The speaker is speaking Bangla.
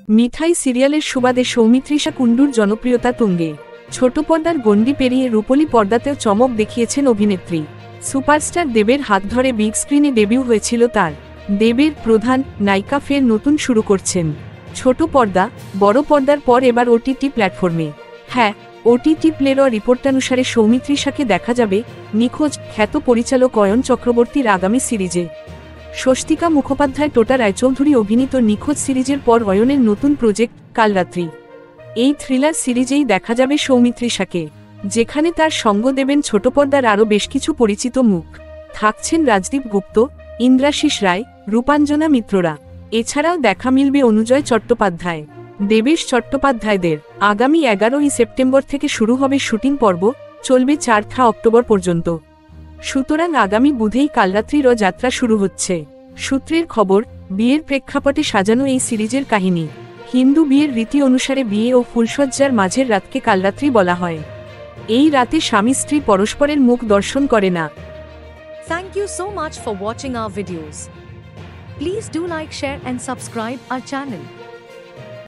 মিঠাই সিরিয়ালের সুবাদে সৌমিত্রিষা কুণ্ডুর জনপ্রিয়তা তুঙ্গে। ছোট পর্দার গণ্ডি পেরিয়ে রূপলী পর্দাতেও চমক দেখিয়েছেন অভিনেত্রী। সুপারস্টার দেবের হাত ধরে বিগ স্ক্রিনে ডেবিউ হয়েছিল তার। দেবের প্রধান নায়িকা ফের নতুন শুরু করছেন। ছোট পর্দা বড় পর্দার পর এবার ওটিটি প্ল্যাটফর্মে। হ্যাঁ, ওটিটি প্লের রিপোর্টানুসারে সৌমিত্রিষাকে দেখা যাবে নিখোঁজ খ্যাত পরিচালক অয়ন চক্রবর্তীর আগামী সিরিজে। স্বস্তিকা মুখোপাধ্যায় টোটা রায়চৌধুরী অভিনীত নিখোঁজ সিরিজের পর অয়নের নতুন প্রজেক্ট কালরাত্রি। এই থ্রিলার সিরিজেই দেখা যাবে সৌমিত্রিষাকে, যেখানে তার সঙ্গ দেবেন ছোট পর্দার আরও বেশ কিছু পরিচিত মুখ। থাকছেন রাজদীপ গুপ্ত, ইন্দ্রাশিস রায়, রূপাঞ্জনা মিত্ররা। এছাড়াও দেখা মিলবে অনুজয় চট্টোপাধ্যায়, দেবেশ চট্টোপাধ্যায়দের। আগামী 11ই সেপ্টেম্বর থেকে শুরু হবে শুটিং পর্ব, চলবে 4 অক্টোবর পর্যন্ত। সুতরাং আগামী বুধেই কালরাত্রির যাত্রা শুরু হচ্ছে। সূত্রের খবর, বিয়ের প্রেক্ষাপটে সাজানো এই সিরিজের কাহিনী। হিন্দু বিয়ের রীতি অনুসারে বিয়ে ও ফুলসজ্জার মাঝের রাতকে কালরাত্রি বলা হয়। এই রাতে স্বামী স্ত্রী পরস্পরের মুখ দর্শন করে না। Thank you so much for watching our videos. Please do like, share and subscribe our channel.